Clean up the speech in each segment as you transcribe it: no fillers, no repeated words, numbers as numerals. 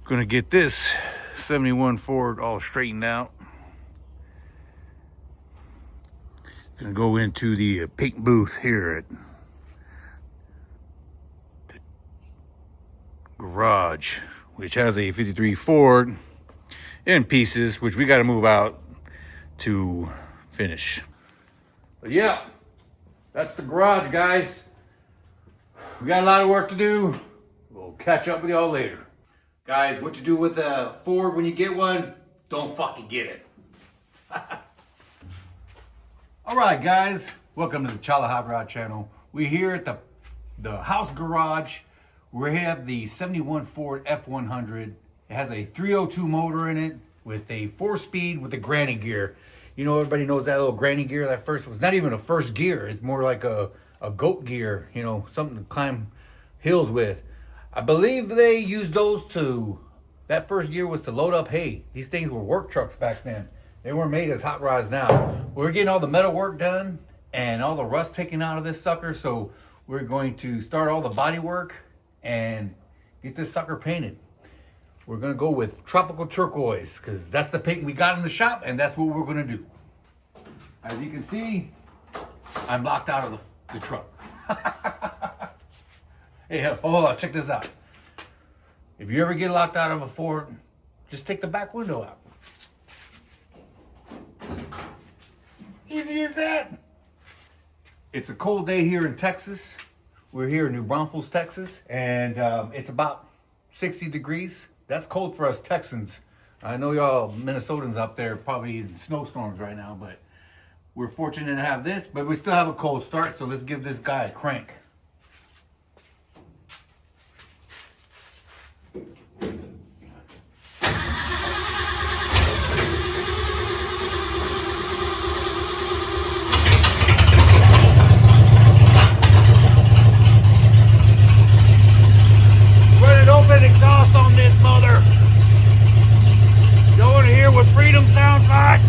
Gonna get this 71 Ford all straightened out. Gonna go into the paint booth here at the garage, which has a 53 Ford in pieces, which we got to move out to finish. But yeah, that's the garage, guys. We got a lot of work to do. We'll catch up with y'all later. Guys, what to do with a Ford when you get one, don't fucking get it. All right, guys, welcome to the Chala Hot Rod channel. We're here at the house garage. We have the 71 Ford F100. It has a 302 motor in it with a 4-speed with the granny gear. You know, everybody knows that little granny gear. That first was not even a first gear. It's more like a goat gear, you know, something to climb hills with. I believe they used those that first gear was to load up hay. These things were work trucks back then. They weren't made as hot rods now. We're getting all the metal work done and all the rust taken out of this sucker. So we're going to start all the body work and get this sucker painted. We're gonna go with tropical turquoise because that's the paint we got in the shop and that's what we're gonna do. As you can see, I'm locked out of the truck. Hey, hold on, check this out. If you ever get locked out of a Ford, just take the back window out. Easy as that. It's a cold day here in Texas. We're here in New Braunfels, Texas, and it's about 60 degrees. That's cold for us Texans. I know y'all Minnesotans up there probably in snowstorms right now, but we're fortunate to have this, but we still have a cold start, so let's give this guy a crank. Exhaust on this mother. You want to hear what freedom sounds like?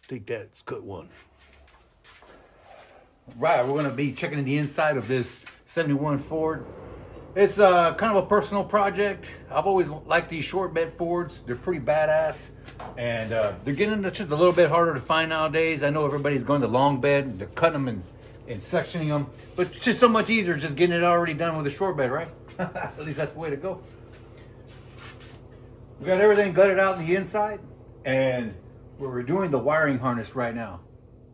Take that, it's a good one. Right, we're gonna be checking the inside of this 71 Ford. It's kind of a personal project. I've always liked these short bed Fords. They're pretty badass, and they're getting just a little bit harder to find nowadays. I know everybody's going to long bed. They're cutting them and sectioning them, but it's just so much easier just getting it already done with a short bed, right? At least that's the way to go. We got everything gutted out on the inside, and we're doing the wiring harness right now.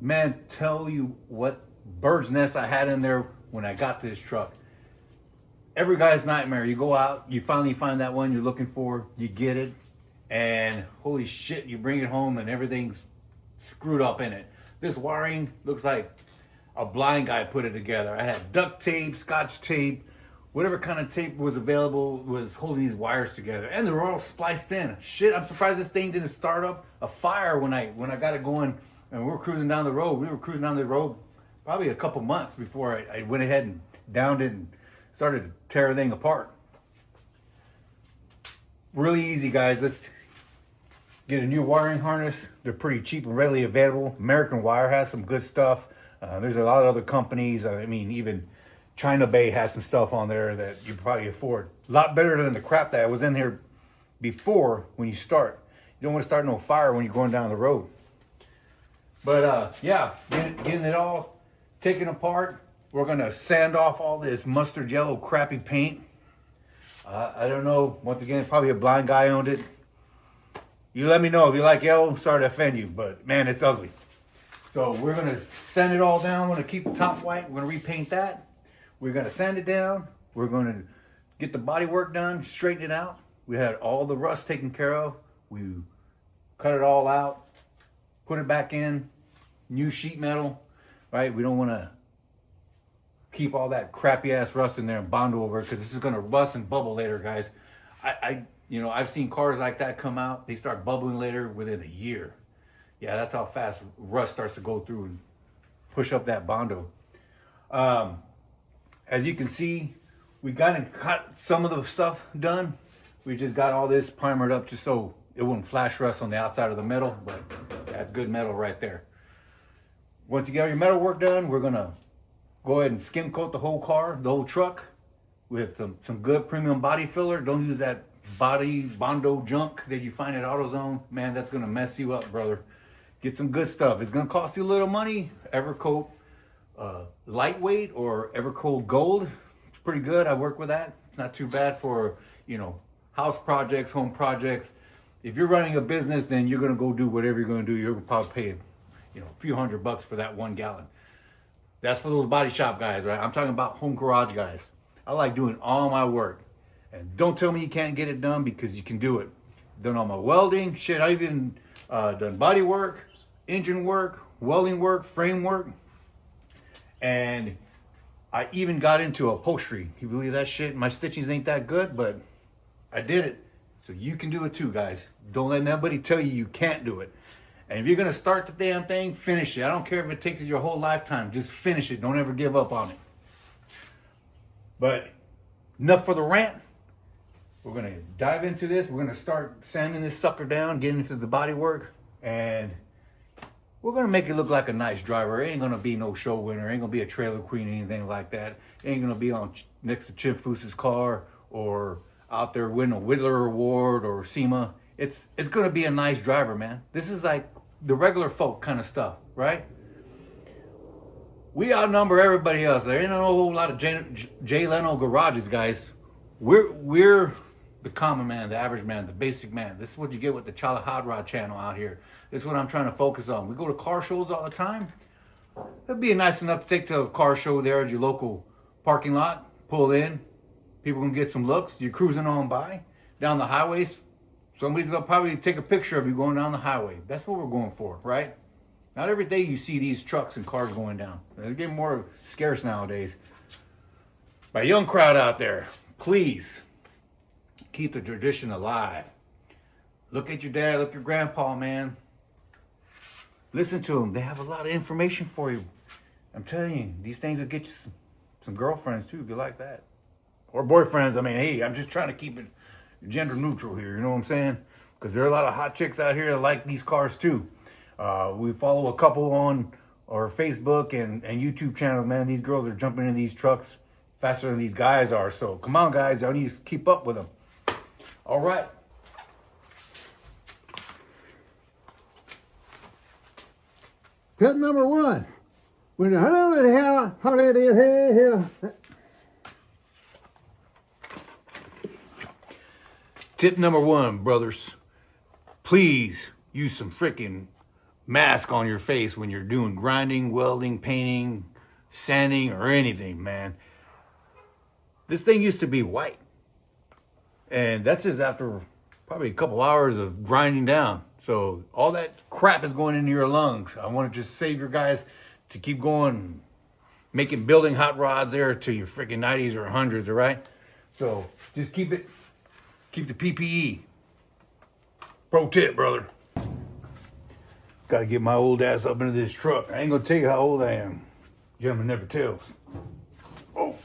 Man, tell you what bird's nest I had in there when I got this truck. Every guy's nightmare. You go out, you finally find that one you're looking for, you get it, and holy shit, you bring it home and everything's screwed up in it. This wiring looks like a blind guy put it together. I had duct tape, scotch tape, whatever kind of tape was available was holding these wires together, and they were all spliced in. Shit, I'm surprised this thing didn't start up a fire when I got it going and we were cruising down the road. We were cruising down the road probably a couple months before I went ahead and downed it and started to tear everything apart. Really easy, guys. Let's get a new wiring harness. They're pretty cheap and readily available. American Wire has some good stuff. There's a lot of other companies. I mean, even China Bay has some stuff on there that you probably afford. A lot better than the crap that was in here before when you start. You don't want to start no fire when you're going down the road. But yeah, getting it all taken apart. We're gonna sand off all this mustard yellow crappy paint. I don't know, once again, probably a blind guy owned it. You let me know if you like yellow. Sorry to offend you, but man, it's ugly. So we're gonna sand it all down. We're gonna keep the top white. We're gonna repaint that. We're gonna sand it down. We're gonna get the body work done, straighten it out. We had all the rust taken care of. We cut it all out, put it back in, new sheet metal, right? We don't wanna keep all that crappy ass rust in there and bond over it because this is gonna rust and bubble later, guys. I've seen cars like that come out. They start bubbling later within a year. Yeah, that's how fast rust starts to go through and push up that Bondo. As you can see, we got some of the stuff done. We just got all this primered up just so it wouldn't flash rust on the outside of the metal, but that's good metal right there. Once you get all your metal work done, we're gonna go ahead and skim coat the whole car, the whole truck, with some good premium body filler. Don't use that body Bondo junk that you find at AutoZone. Man, that's gonna mess you up, brother. Get some good stuff. It's gonna cost you a little money. Evercoat lightweight or Evercoat Gold. It's pretty good. I work with that. It's not too bad for, you know, house projects, home projects. If you're running a business, then you're gonna go do whatever you're gonna do. You're gonna probably pay, you know, a few $100 for that 1 gallon. That's for those body shop guys, right? I'm talking about home garage guys. I like doing all my work. And don't tell me you can't get it done, because you can do it. Done all my welding, shit, I even done body work, engine work, welding work, frame work. And I even got into upholstery. You believe that shit? My stitchings ain't that good, but I did it. So you can do it too, guys. Don't let nobody tell you you can't do it. And if you're gonna start the damn thing, finish it. I don't care if it takes you your whole lifetime. Just finish it. Don't ever give up on it. But enough for the rant. We're gonna dive into this. We're gonna start sanding this sucker down, getting into the body work, and we're gonna make it look like a nice driver. It ain't gonna be no show winner. It ain't gonna be a trailer queen or anything like that. It ain't gonna be on next to Chip Foose's car or out there winning a Whittler Award or SEMA. It's gonna be a nice driver, man. This is like the regular folk kind of stuff, right? We outnumber everybody else. There ain't a whole lot of Jay Leno garages, guys. We're the common man, the average man, the basic man. This is what you get with the Charlie Hot Rod channel out here. This is what I'm trying to focus on. We go to car shows all the time. It'd be nice enough to take to a car show there at your local parking lot, pull in, people can get some looks. You're cruising on by down the highways. Somebody's gonna probably take a picture of you going down the highway. That's what we're going for, right? Not every day you see these trucks and cars going down. They're getting more scarce nowadays. My young crowd out there, please keep the tradition alive. Look at your dad, look at your grandpa, man. Listen to them. They have a lot of information for you. I'm telling you, these things will get you some girlfriends too, if you like that. Or boyfriends. I mean, hey, I'm just trying to keep it gender neutral here, you know what I'm saying? Because there are a lot of hot chicks out here that like these cars too. We follow a couple on our Facebook and YouTube channels, man. These girls are jumping in these trucks faster than these guys are. So come on, guys, y'all need to keep up with them. All right. Tip number 1. When the holiday is here. Tip number 1, brothers. Please use some freaking mask on your face when you're doing grinding, welding, painting, sanding, or anything, man. This thing used to be white. And that's just after probably a couple hours of grinding down. So all that crap is going into your lungs. I want to just save your guys to keep going, building hot rods there to your freaking 90s or 100s, all right? So just keep the PPE. Pro tip, brother. Got to get my old ass up into this truck. I ain't going to tell you how old I am. Gentleman never tells. Oh.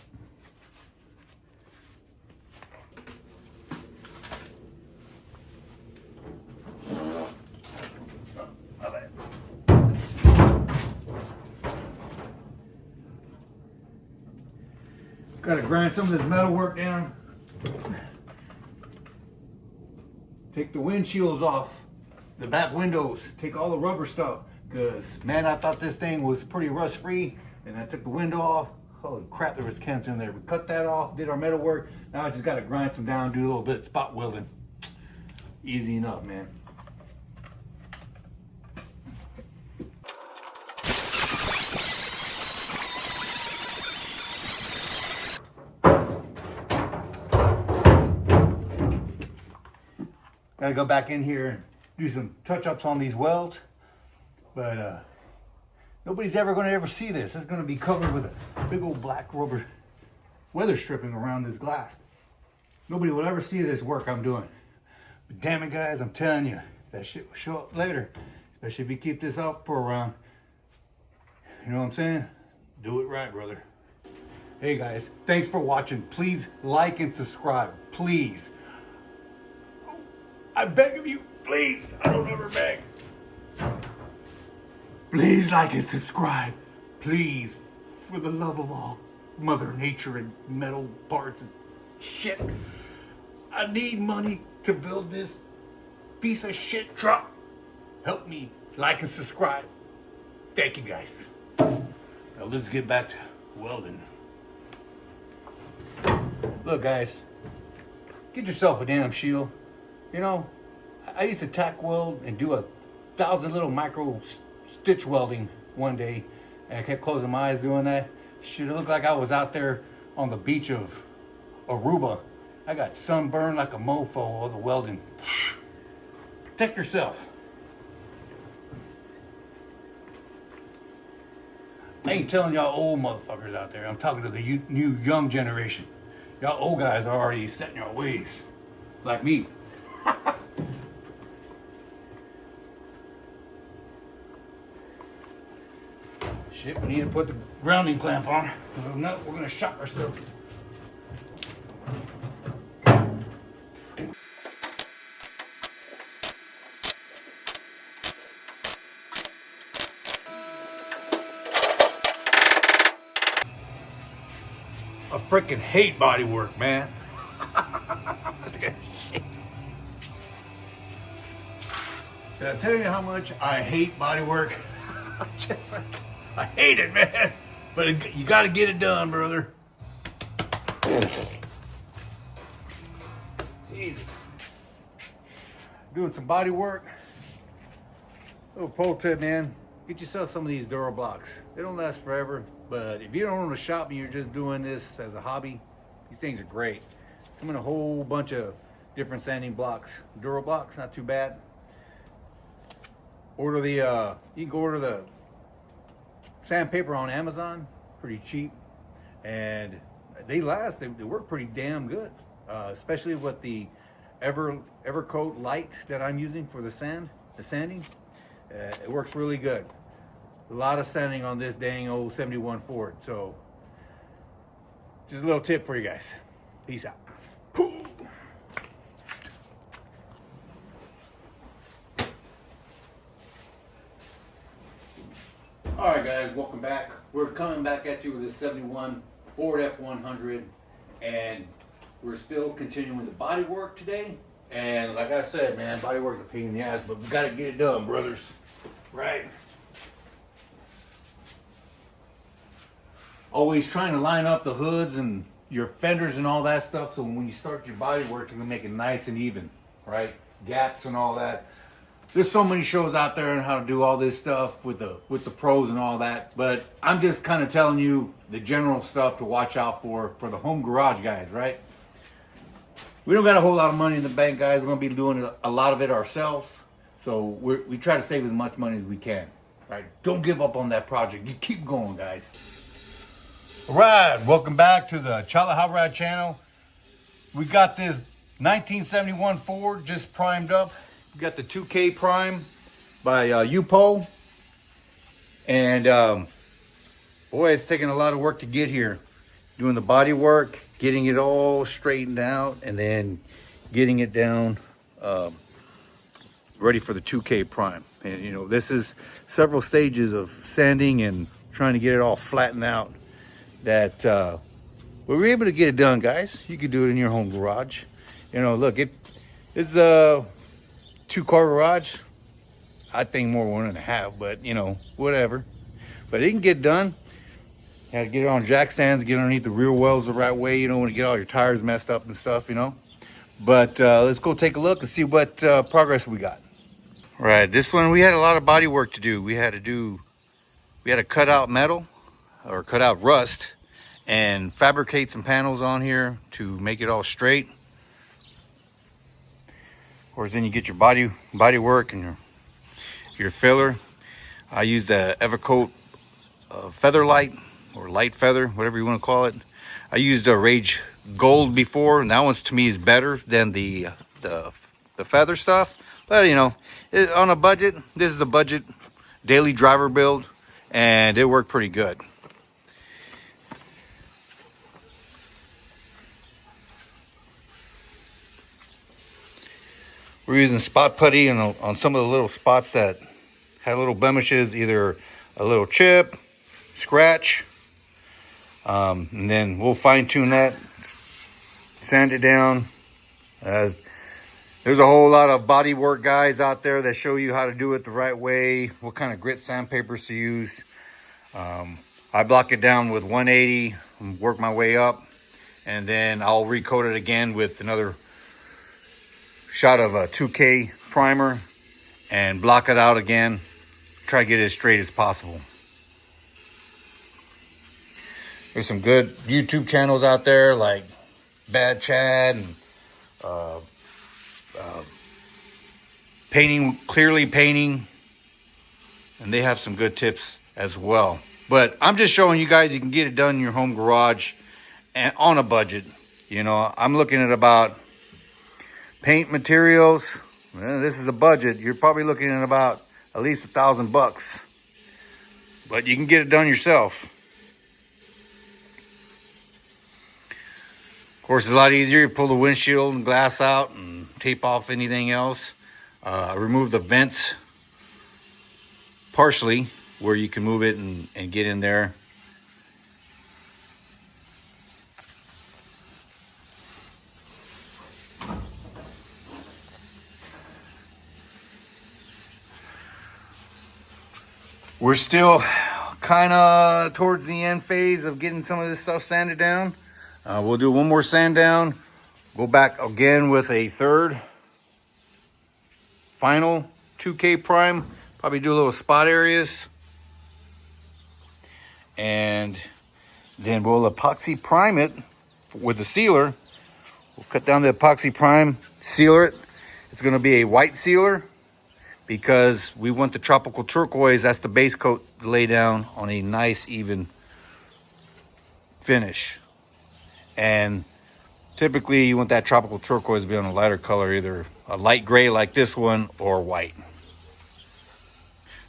Got to grind some of this metal work down. Take the windshields off, the back windows, take all the rubber stuff. Because, man, I thought this thing was pretty rust free. And I took the window off. Holy crap, there was cancer in there. We cut that off, did our metal work. Now I just got to grind some down, do a little bit of spot welding. Easy enough, man. Gotta go back in here and do some touch-ups on these welds. But nobody's ever gonna see this. It's gonna be covered with a big old black rubber weather stripping around this glass. Nobody will ever see this work I'm doing. But damn it, guys, I'm telling you, that shit will show up later. Especially if you keep this up for around. You know what I'm saying? Do it right, brother. Hey guys, thanks for watching. Please like and subscribe. Please. I beg of you, please. I don't ever beg. Please like and subscribe. Please. For the love of all Mother Nature and metal parts and shit. I need money to build this piece of shit truck. Help me like and subscribe. Thank you guys. Now let's get back to welding. Look guys, get yourself a damn shield. You know, I used to tack weld and do 1,000 little micro stitch welding one day, and I kept closing my eyes doing that. Shit, it looked like I was out there on the beach of Aruba. I got sunburned like a mofo of the welding. Protect yourself. I ain't telling y'all old motherfuckers out there. I'm talking to the new young generation. Y'all old guys are already set in your ways. Like me. Shit, we need to put the grounding clamp on. If not, we're gonna shock ourselves. I freaking hate body work, man. Did I tell you how much I hate body work? I hate it, man. But you got to get it done, brother. Jesus. Doing some body work. Little pro tip, man. Get yourself some of these Dura blocks. They don't last forever, but if you don't own a shop and you're just doing this as a hobby, these things are great. Come in a whole bunch of different sanding blocks. Dura blocks, not too bad. Order the, you can go order the sandpaper on Amazon, pretty cheap, and they last. They work pretty damn good, especially with the Evercoat Light that I'm using for the sanding. It works really good. A lot of sanding on this dang old 71 Ford. So, just a little tip for you guys. Peace out. All right, guys, welcome back. We're coming back at you with this 71 Ford F100, and we're still continuing the body work today. And like I said, man, body work is a pain in the ass, but we got to get it done, brothers. Right? Always trying to line up the hoods and your fenders and all that stuff, so when you start your body work, you can make it nice and even, right? Gaps and all that. There's so many shows out there on how to do all this stuff with the pros and all that, but I'm just kind of telling you the general stuff to watch out for the home garage guys, right? We don't got a whole lot of money in the bank, guys. We're gonna be doing a lot of it ourselves, so we try to save as much money as we can, right? Don't give up on that project. You keep going, guys. All right, welcome back to the Chala Hot Rod channel. We got this 1971 Ford just primed up. We got the 2K Prime by UPOL. And boy, it's taking a lot of work to get here. Doing the body work, getting it all straightened out, and then getting it down ready for the 2K Prime. And you know, this is several stages of sanding and trying to get it all flattened out. That we were able to get it done, guys. You could do it in your home garage. You know, look, it's a 2-car garage. I think more 1.5, but you know, whatever. But it can get done. You had to get it on jack stands, get underneath the rear wells the right way. You don't want to get all your tires messed up and stuff, you know. But let's go take a look and see what progress we got. All right, this one we had a lot of body work to do. We had to cut out metal or cut out rust and fabricate some panels on here to make it all straight. Of course, then you get your body work and your filler. I used the Evercoat feather light or light feather, whatever you want to call it. I used a Rage Gold before, and that one's to me is better than the feather stuff. But you know, on a budget, this is a budget daily driver build, and it worked pretty good. We're using spot putty on some of the little spots that had little blemishes, either a little chip, scratch, and then we'll fine tune that, sand it down. There's a whole lot of bodywork guys out there that show you how to do it the right way, what kind of grit sandpapers to use. I block it down with 180 and work my way up, and then I'll recoat it again with another shot of a 2K primer and block it out again. Try to get it as straight as possible. There's some good YouTube channels out there like Bad Chad and Clearly Painting, and they have some good tips as well. But I'm just showing you guys you can get it done in your home garage and on a budget. You know, I'm looking at about paint materials. Well, this is a budget. You're probably looking at about at least $1,000, but you can get it done yourself. Of course, it's a lot easier. You pull the windshield and glass out and tape off anything else. Remove the vents partially where you can move it and get in there. We're still kind of towards the end phase of getting some of this stuff sanded down. We'll do one more sand down, go back again with a third final 2K prime, probably do little spot areas, and then we'll epoxy prime it with the sealer. We'll cut down the epoxy prime, sealer it. It's going to be a white sealer because we want the tropical turquoise, that's the base coat, to lay down on a nice even finish. And typically you want that tropical turquoise to be on a lighter color, either a light gray like this one or white.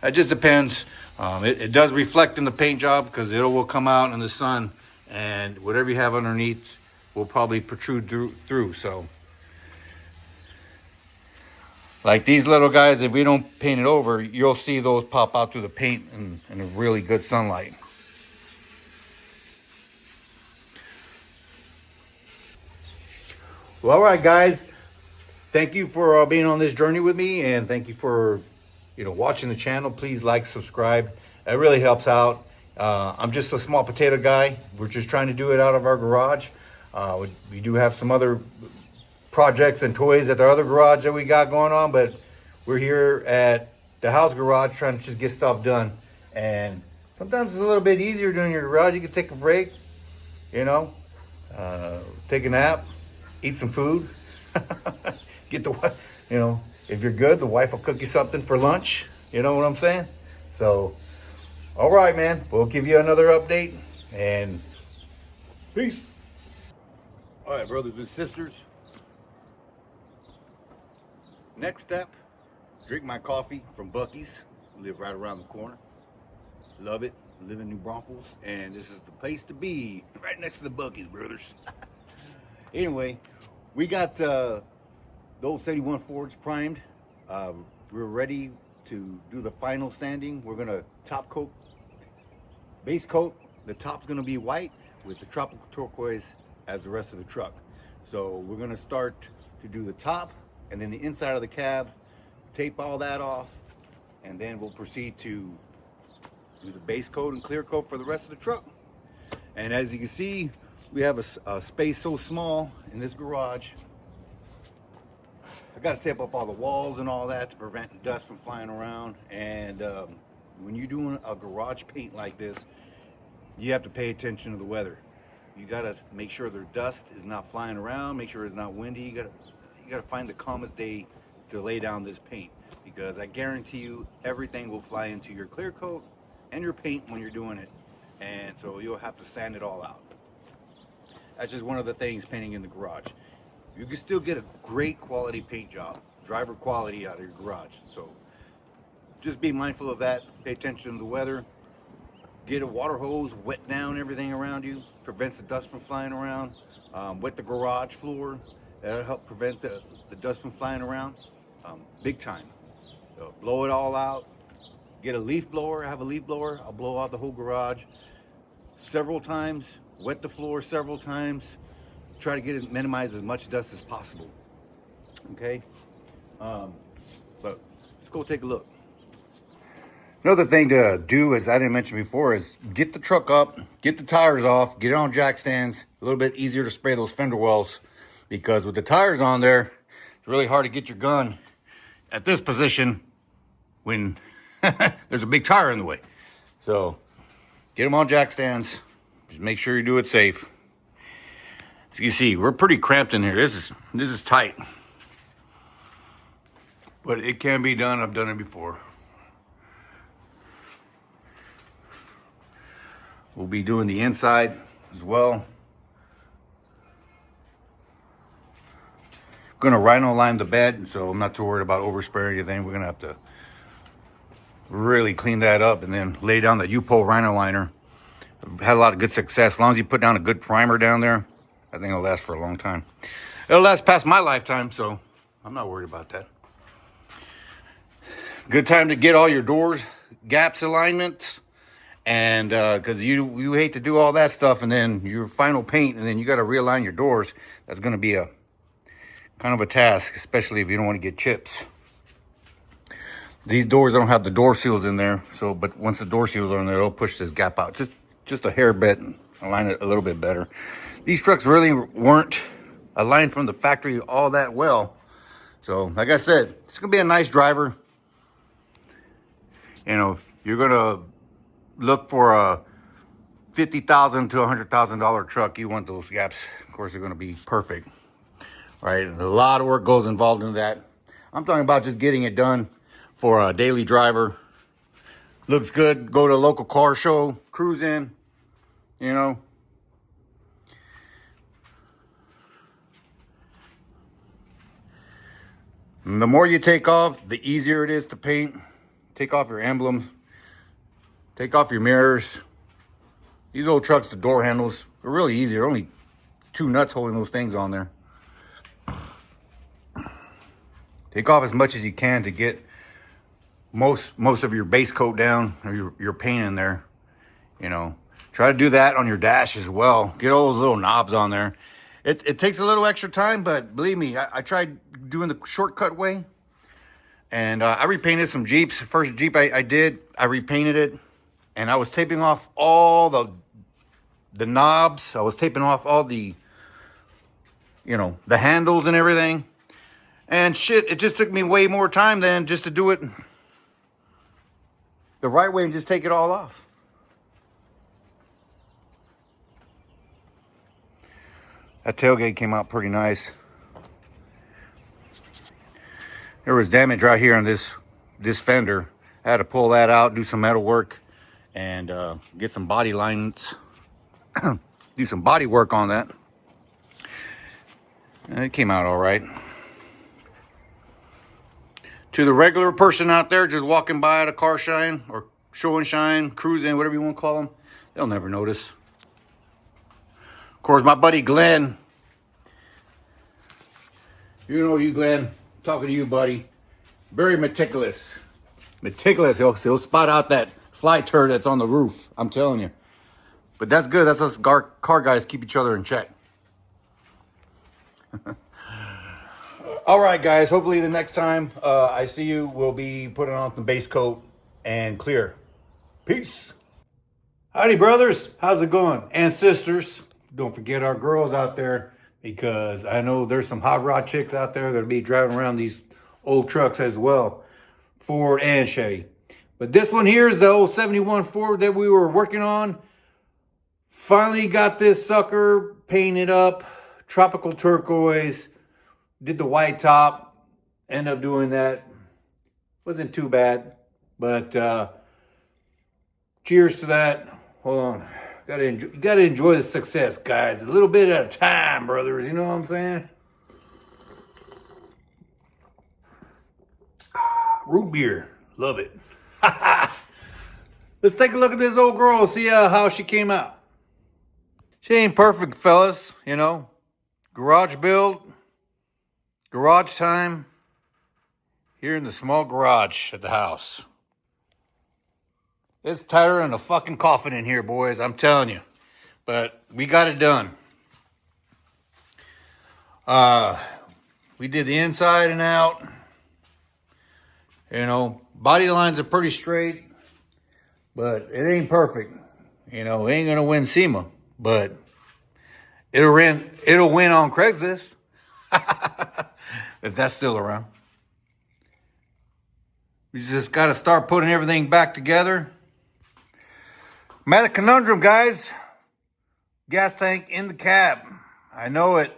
That just depends. It does reflect in the paint job because it will come out in the sun, and whatever you have underneath will probably protrude through. So like these little guys, if we don't paint it over, you'll see those pop out through the paint in a really good sunlight. Well, all right, guys. Thank you for being on this journey with me, and thank you for watching the channel. Please like, subscribe. It really helps out. I'm just a small potato guy. We're just trying to do it out of our garage. We do have some other projects and toys at the other garage that we got going on, but we're here at the house garage trying to just get stuff done. And sometimes it's a little bit easier doing your garage. You can take a break, take a nap, eat some food. Get the, if you're good, the wife will cook you something for lunch. You know what I'm saying? So, all right, man. We'll give you another update, and peace. All right, brothers and sisters. Next step, drink my coffee from Buc-ee's. Live right around the corner. Love it. Live in New Braunfels, and this is the place to be, right next to the Buc-ee's, brothers. Anyway, we got the old 71 Fords primed. We're ready to do the final sanding. We're gonna top coat, base coat. The top's gonna be white with the tropical turquoise as the rest of the truck. So we're gonna start to do the top and then the inside of the cab, tape all that off, and then we'll proceed to do the base coat and clear coat for the rest of the truck. And as you can see, we have a space so small in this garage. I got to tape up all the walls and all that to prevent dust from flying around. And when you're doing a garage paint like this, you have to pay attention to the weather. You got to make sure the dust is not flying around, make sure it's not windy. You got to find the calmest day to lay down this paint, because I guarantee you everything will fly into your clear coat and your paint when you're doing it. And so you'll have to sand it all out. That's just one of the things painting in the garage. You can still get a great quality paint job, driver quality out of your garage. So just be mindful of that. Pay attention to the weather. Get a water hose, wet down everything around you. Prevents the dust from flying around. Wet the garage floor. That'll help prevent the dust from flying around. big time. So blow it all out. Get a leaf blower. I have a leaf blower. I'll blow out the whole garage several times. Wet the floor several times. Try to get it, minimize as much dust as possible. Okay. But let's go take a look. Another thing to do, as I didn't mention before, is get the truck up, get the tires off, get it on jack stands. A little bit easier to spray those fender wells, because with the tires on there, it's really hard to get your gun at this position when there's a big tire in the way. So get them on jack stands. Just make sure you do it safe. As you can see, we're pretty cramped in here. This is tight, but it can be done. I've done it before. We'll be doing the inside as well. Gonna rhino line the bed, so I'm not too worried about overspray or anything. We're gonna have to really clean that up and then lay down the UPOL rhino liner. I've had a lot of good success. As long as you put down a good primer down there, I think it'll last for a long time. It'll last past my lifetime, so I'm not worried about that. Good time to get all your doors, gaps, alignments. And because you hate to do all that stuff and then your final paint, and then you got to realign your doors. That's going to be a kind of a task, especially if you don't want to get chips. These doors don't have the door seals in there, so but once the door seals are in there, it'll push this gap out just a hair bit and align it a little bit better. These trucks really weren't aligned from the factory all that well, so like I said, it's gonna be a nice driver. You know, you're gonna look for a $50,000 to $100,000 truck. You want those gaps, of course, they're going to be perfect, right? And a lot of work goes involved in that. I'm talking about just getting it done for a daily driver. Looks good. Go to a local car show, cruise in, you know. And the more you take off, the easier it is to paint. Take off your emblems. Take off your mirrors. These old trucks, the door handles, are really easy. There are only 2 nuts holding those things on there. Take off as much as you can to get most of your base coat down, or your paint in there. You know, try to do that on your dash as well. Get all those little knobs on there. It takes a little extra time, but believe me, I tried doing the shortcut way. And I repainted some Jeeps. First Jeep I did, I repainted it. And I was taping off all the knobs. I was taping off all the, you know, the handles and everything. And shit, it just took me way more time than just to do it the right way and just take it all off. That tailgate came out pretty nice. There was damage right here on this fender. I had to pull that out, do some metal work, and get some body lines, do some body work on that. And it came out all right. To the regular person out there just walking by at a car shine or show and shine, cruising, whatever you want to call them, they'll never notice. Of course, my buddy Glenn, you know you, Glenn, talking to you, buddy. Very meticulous. Meticulous. He'll spot out that fly turd that's on the roof. I'm telling you. But that's good. That's us car guys keep each other in check. All right, guys. Hopefully the next time I see you, we'll be putting on some base coat and clear. Peace. Howdy, brothers. How's it going? And sisters. Don't forget our girls out there, because I know there's some hot rod chicks out there that'll be driving around these old trucks as well. Ford and Chevy. But this one here is the old 71 Ford that we were working on. Finally got this sucker painted up. Tropical turquoise. Did the white top. Ended up doing that. Wasn't too bad. But cheers to that. Hold on. You gotta enjoy the success, guys. A little bit at a time, brothers. You know what I'm saying? Root beer. Love it. Let's take a look at this old girl, see how she came out. She ain't perfect, fellas, you know. Garage build, garage time. here in the small garage at the house. It's tighter than a fucking coffin in here, boys, I'm telling you. But we got it done. We did the inside and out. You know, body lines are pretty straight, but it ain't perfect. You know, it ain't gonna win SEMA, but it'll win on Craigslist. If that's still around. We just got to start putting everything back together. I'm at a conundrum, guys. Gas tank in the cab. I know it.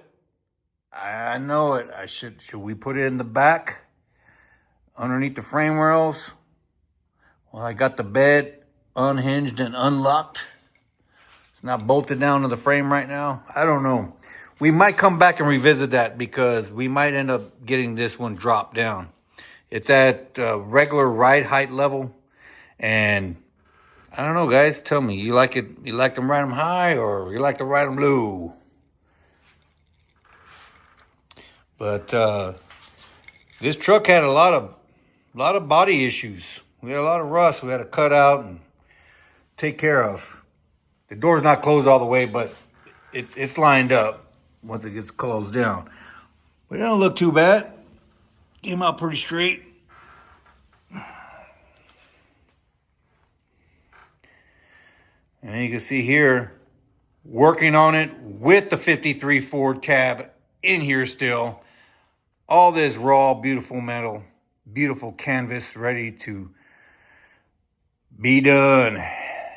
I know it. Should we put it in the back? Underneath the frame rails? Well, I got the bed unhinged and unlocked. It's not bolted down to the frame right now. I don't know. We might come back and revisit that because we might end up getting this one dropped down. It's at regular ride height level. And I don't know, guys. Tell me, you like it? You like them ride them high or you like to ride them low? But this truck had a lot of body issues. We had a lot of rust we had to cut out and take care of. The door's not closed all the way, but it's lined up once it gets closed down. But it don't look too bad. Came out pretty straight. And you can see here, working on it with the 53 Ford cab in here still. All this raw, beautiful metal, beautiful canvas ready to be done.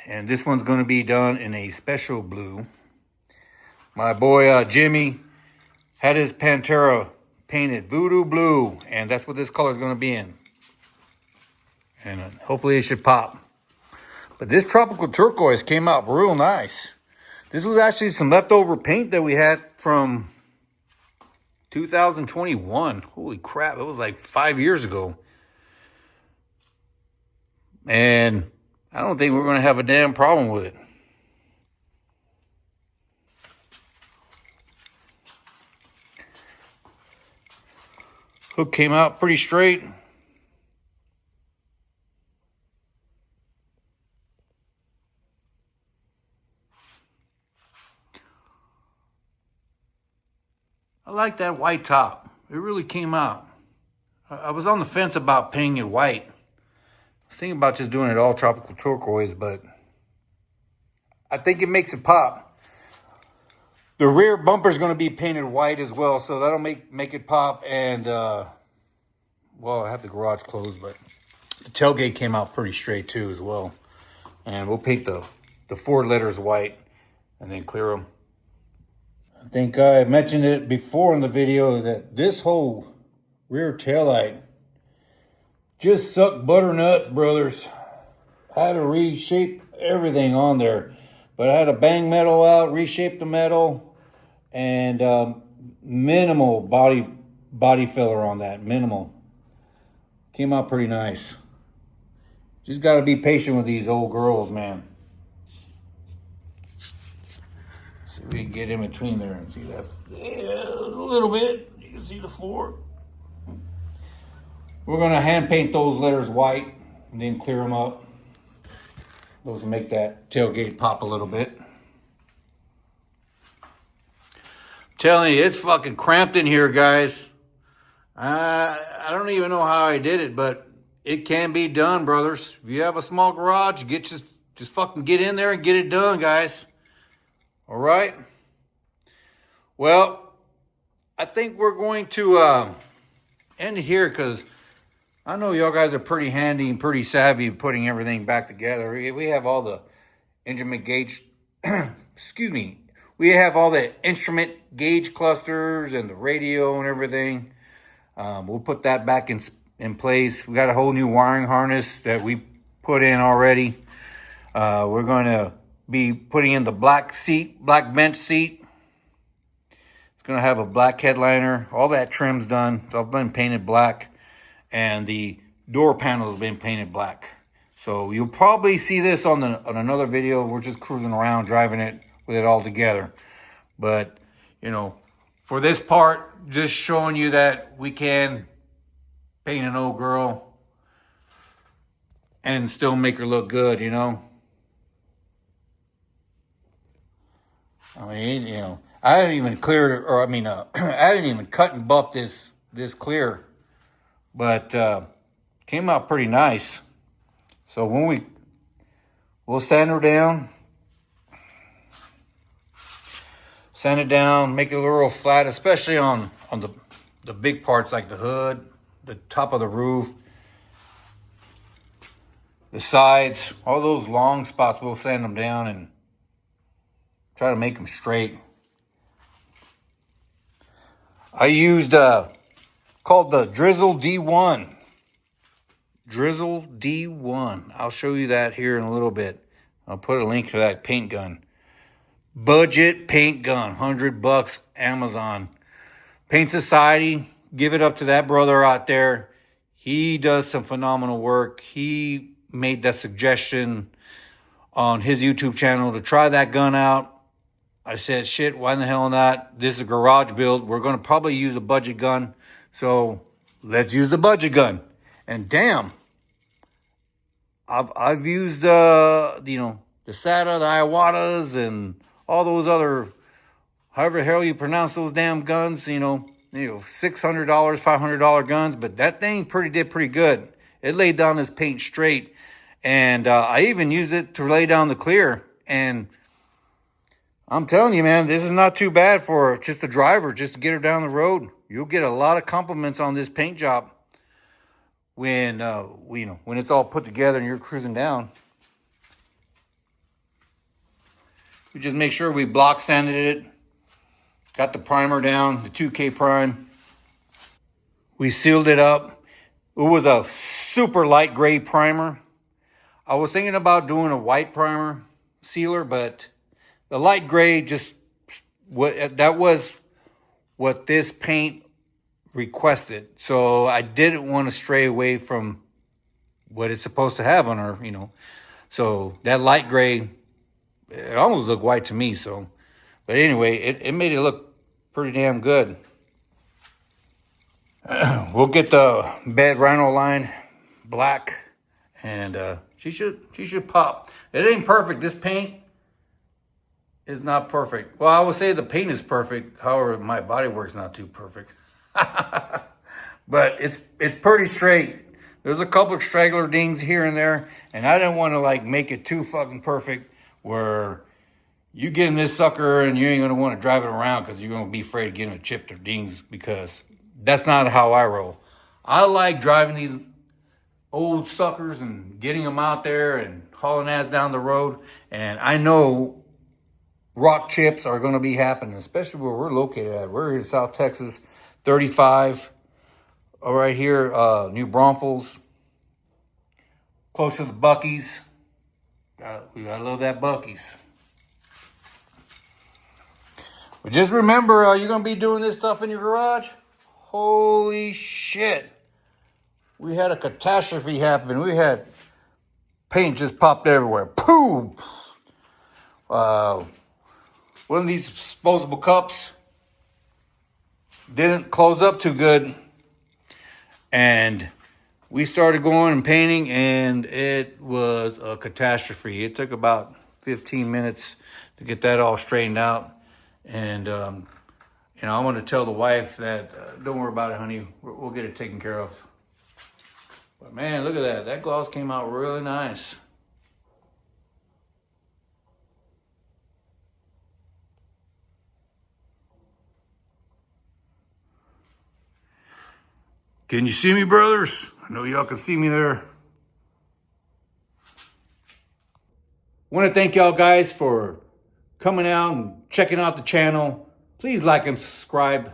And this one's going to be done in a special blue. My boy Jimmy had his Pantera painted voodoo blue, and that's what this color is going to be in. And hopefully it should pop. But this tropical turquoise came out real nice. This was actually some leftover paint that we had from 2021. Holy crap, it was like 5 years ago. And I don't think we're going to have a damn problem with it. Hook came out pretty straight. I like that white top. It really came out. I was on the fence about painting it white. I was thinking about just doing it all tropical turquoise, but I think it makes it pop. The rear bumper is going to be painted white as well, so that'll make it pop. And, well, I have the garage closed, but the tailgate came out pretty straight too as well. And we'll paint the Ford letters white and then clear them. I think I mentioned it before in the video that this whole rear taillight just sucked butternuts, brothers. I had to reshape everything on there. But I had to bang metal out, reshape the metal, and minimal body filler on that, minimal. Came out pretty nice. Just got to be patient with these old girls, man. See if we can get in between there and see that. Yeah, a little bit. You can see the floor. We're going to hand paint those letters white and then clear them up. Those will make that tailgate pop a little bit. I'm telling you, it's fucking cramped in here, guys. I don't even know how I did it, but it can be done, brothers. If you have a small garage, just fucking get in there and get it done, guys. All right? Well, I think we're going to end here because I know y'all guys are pretty handy and pretty savvy putting everything back together. We have all the instrument gauge, excuse me. We have all the instrument gauge clusters and the radio and everything. We'll put that back in place. We got a whole new wiring harness that we put in already. We're going to be putting in the black bench seat. It's going to have a black headliner. All that trim's done. It's all been painted black. And the door panel has been painted black. So you'll probably see this on another video. We're just cruising around, driving it with it all together. But, you know, for this part, just showing you that we can paint an old girl and still make her look good, you know? I mean, you know, I haven't even cleared, or I mean, I haven't even cut and buffed this clear, but came out pretty nice. So when we'll sand her down, sand it down, make it a little flat, especially on the big parts like the hood, the top of the roof, the sides, all those long spots, we'll sand them down and try to make them straight. I used called the Drizzle D1. Drizzle D1. I'll show you that here in a little bit. I'll put a link to that paint gun. Budget paint gun, $100, Amazon. Paint Society, give it up to that brother out there. He does some phenomenal work. He made that suggestion on his YouTube channel to try that gun out. I said, shit, why in the hell not? This is a garage build. We're going to probably use a budget gun. So let's use the budget gun. And damn, I've used, you know, the SATA, the Iwatas, and all those other, however the hell you pronounce those damn guns, you know, $600, $500 guns. But that thing did pretty good. It laid down this paint straight. And I even used it to lay down the clear. And I'm telling you, man, this is not too bad for just a driver, just to get her down the road. You'll get a lot of compliments on this paint job when, you know, when it's all put together and you're cruising down. We just make sure we block sanded it. Got the primer down, the 2K prime. We sealed it up. It was a super light gray primer. I was thinking about doing a white primer sealer, but the light gray that was what this paint requested. So I didn't want to stray away from what it's supposed to have on her, you know. So that light gray, it almost looked white to me. So, but anyway, it made it look pretty damn good. We'll get the bed rhino line black, and she should pop. It ain't perfect. This paint is not perfect. Well, I would say the paint is perfect. However, my bodywork's not too perfect. But it's pretty straight. There's a couple of straggler dings here and there, and I didn't want to like make it too fucking perfect where you get in this sucker and you ain't gonna want to drive it around because you're gonna be afraid of getting a chipped or dings, because that's not how I roll. I like driving these old suckers and getting them out there and hauling ass down the road, and I know rock chips are going to be happening, especially where we're located at. We're in South Texas, 35, right here, New Braunfels, close to the Buc-ee's. We gotta love that Buc-ee's. But just remember, you're going to be doing this stuff in your garage. Holy shit. We had a catastrophe happen. We had paint just popped everywhere. Pooh! One of these disposable cups didn't close up too good. And we started going and painting, and it was a catastrophe. It took about 15 minutes to get that all straightened out. And, you know, I want to tell the wife that, don't worry about it, honey. We'll get it taken care of. But, man, look at that. That gloss came out really nice. Can you see me, brothers? I know y'all can see me there. I want to thank y'all guys for coming out and checking out the channel. Please like and subscribe.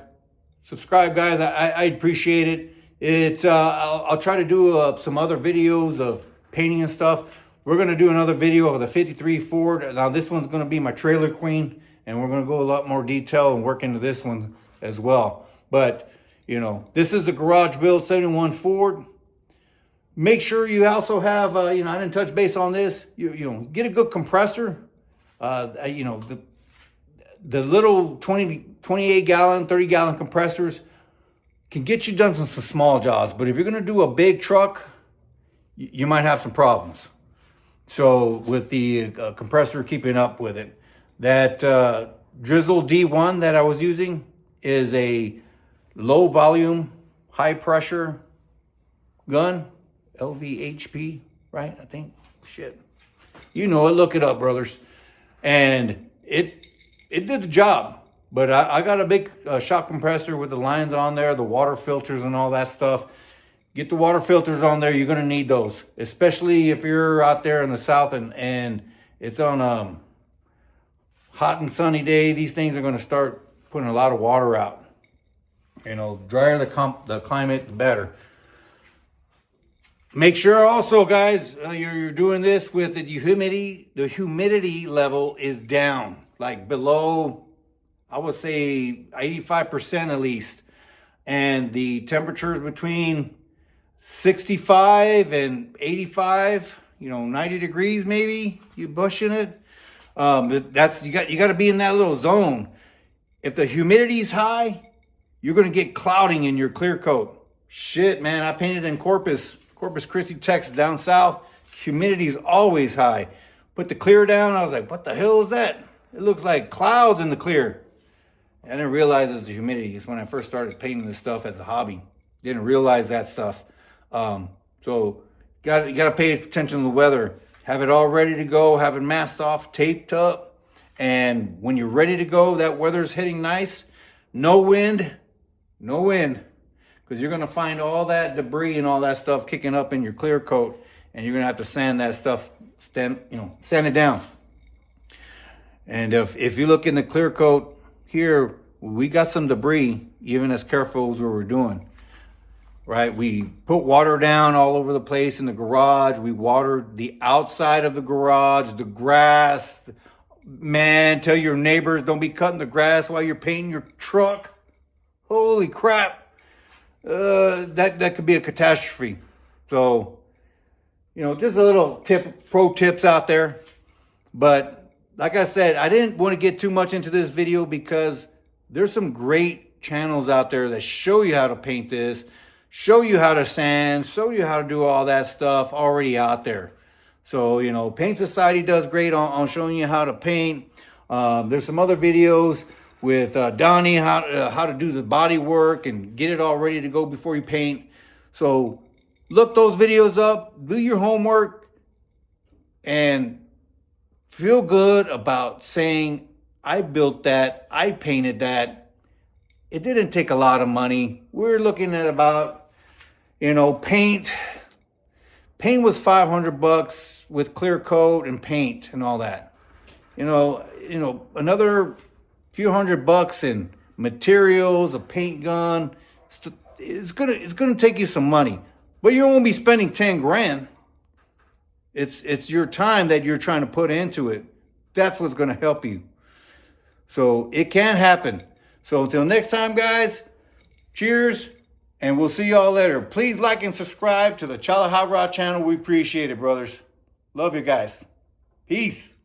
Subscribe, guys. I appreciate it. I'll try to do some other videos of painting and stuff. We're going to do another video of the 53 Ford. Now, this one's going to be my trailer queen, and we're going to go a lot more detail and work into this one as well. But, you know, this is the garage build 71 Ford. Make sure you also have, you know, I didn't touch base on this. You know, get a good compressor. You know, the little 28 gallon, 30 gallon compressors can get you done some small jobs, but if you're gonna do a big truck, you might have some problems. So with the compressor keeping up with it, that Drizzle D1 that I was using is a low volume, high pressure gun, LVHP, right? I think, shit. You know it, look it up, brothers. And it did the job. But I got a big shock compressor with the lines on there, the water filters and all that stuff. Get the water filters on there. You're going to need those, especially if you're out there in the south and it's on a hot and sunny day. These things are going to start putting a lot of water out. You know, drier the climate, the better. Make sure also, guys, you're doing this with the humidity. The humidity level is down, like below, I would say 85% at least. And the temperatures between 65 and 85, 90 degrees maybe, you pushing it. That's you got to be in that little zone. If the humidity is high, you're gonna get clouding in your clear coat. Shit, man, I painted in Corpus Christi, Texas, down south. Humidity is always high. Put the clear down, I was like, what the hell is that? It looks like clouds in the clear. I didn't realize it was the humidity. It's when I first started painting this stuff as a hobby. Didn't realize that stuff. So you gotta pay attention to the weather. Have it all ready to go, have it masked off, taped up. And when you're ready to go, that weather's hitting nice. No wind, because you're gonna find all that debris and all that stuff kicking up in your clear coat, and you're gonna have to sand that stuff, sand it down. And if you look in the clear coat here, we got some debris, even as careful as we were doing. Right, we put water down all over the place in the garage. We watered the outside of the garage, the grass. Man, tell your neighbors don't be cutting the grass while you're painting your truck. Holy crap. That could be a catastrophe. So, just a little pro tips out there. But like I said, I didn't want to get too much into this video because there's some great channels out there that show you how to paint this, show you how to sand, show you how to do all that stuff already out there. So, Paint Society does great on showing you how to paint. There's some other videos with Donnie, how to do the body work and get it all ready to go before you paint. So look those videos up, do your homework, and feel good about saying, I built that, I painted that. It didn't take a lot of money. We're looking at about, paint was $500 with clear coat and paint and all that. Another few $100 in materials, a paint gun. It's gonna take you some money, but you won't be spending 10 grand. It's your time that you're trying to put into it. That's what's gonna help you. So it can happen. So until next time, guys, cheers. And we'll see y'all later. Please like and subscribe to the Chala Hot Rod channel. We appreciate it, brothers. Love you guys. Peace.